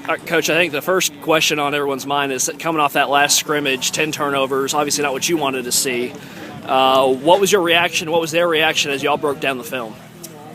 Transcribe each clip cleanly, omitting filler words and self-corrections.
All right, Coach, I think the first question on everyone's mind is that coming off that last scrimmage, 10 turnovers, obviously not what you wanted to see. What was your reaction? What was their reaction as y'all broke down the film?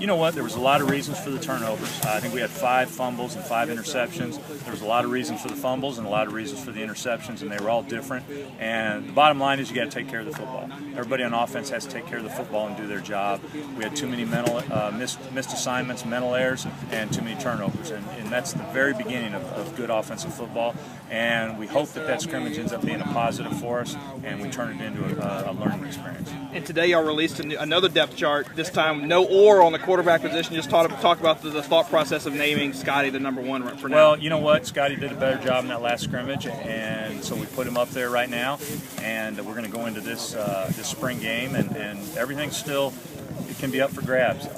You know what? There was a lot of reasons for the turnovers. I think we had 5 fumbles and 5 interceptions. There was a lot of reasons for the fumbles and a lot of reasons for the interceptions, and they were all different. And the bottom line is you got to take care of the football. Everybody on offense has to take care of the football and do their job. We had too many missed assignments, mental errors, and too many turnovers. And that's the very beginning of good offensive football. And we hope that scrimmage ends up being a positive for us, and we turn it into a learning experience. And today y'all released another depth chart, this time no or on the quarterback position. Just talk about the thought process of naming Scotty the #1 for now. Well, you know what? Scotty did a better job in that last scrimmage, and so we put him up there right now. And we're going to go into this spring game, and everything's still, it can be up for grabs.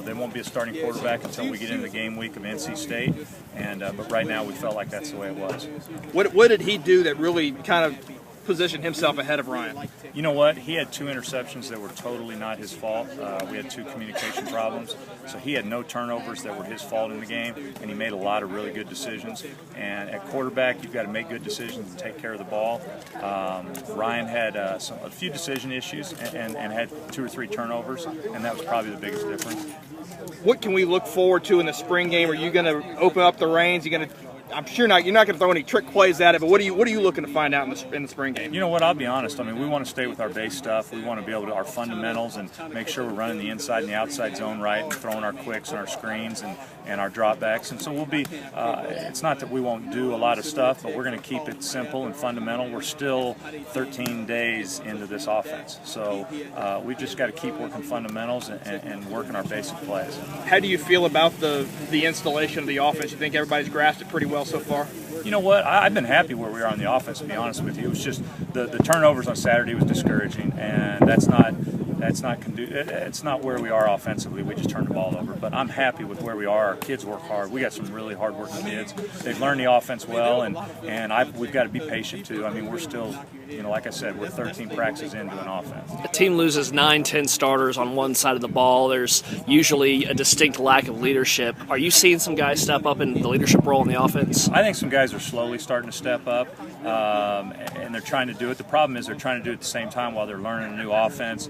There won't be a starting quarterback until we get into the game week of NC State, but right now we felt like that's the way it was. What did he do that really kind of positioned himself ahead of Ryan? You know what? He had 2 interceptions that were totally not his fault. We had 2 communication problems. So he had no turnovers that were his fault in the game, and he made a lot of really good decisions. And at quarterback, you've got to make good decisions and take care of the ball. Ryan had a few decision issues and had 2 or 3 turnovers, and that was probably the biggest difference. What can we look forward to in the spring game? Are you going to open up the reins? I'm sure you're not going to throw any trick plays at it, but what are you looking to find out in the spring game? You know what? I'll be honest. I mean, we want to stay with our base stuff. We want to be able to our fundamentals and make sure we're running the inside and the outside zone right and throwing our quicks and our screens and our dropbacks. And so we'll be. It's not that we won't do a lot of stuff, but we're going to keep it simple and fundamental. We're still 13 days into this offense, so we've just got to keep working fundamentals and working our basic plays. How do you feel about the installation of the offense? You think everybody's grasped it pretty well so far? You know what? I've been happy where we are on the offense, to be honest with you. It was just the turnovers on Saturday was discouraging, and it's not where we are offensively. We just turned the ball over. But I'm happy with where we are. Our kids work hard. We got some really hard-working kids. They've learned the offense well, and we've got to be patient too. I mean, we're still, like I said, we're 13 practices into an offense. A team loses 9-10 starters on one side of the ball. There's usually a distinct lack of leadership. Are you seeing some guys step up in the leadership role in the offense? I think some guys are slowly starting to step up, and they're trying to do it. The problem is they're trying to do it at the same time while they're learning a new offense,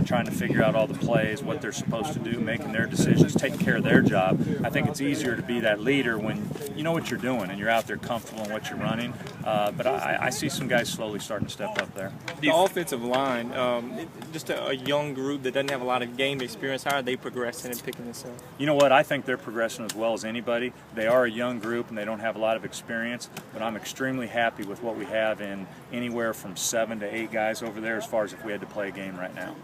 trying to figure out all the plays, what they're supposed to do, making their decisions, taking care of their job. I think it's easier to be that leader when you know what you're doing and you're out there comfortable in what you're running. But I see some guys slowly starting to step up there. The offensive line, just a young group that doesn't have a lot of game experience, how are they progressing and picking this up? You know what? I think they're progressing as well as anybody. They are a young group and they don't have a lot of experience, but I'm extremely happy with what we have in anywhere from 7 to 8 guys over there as far as if we had to play a game right now.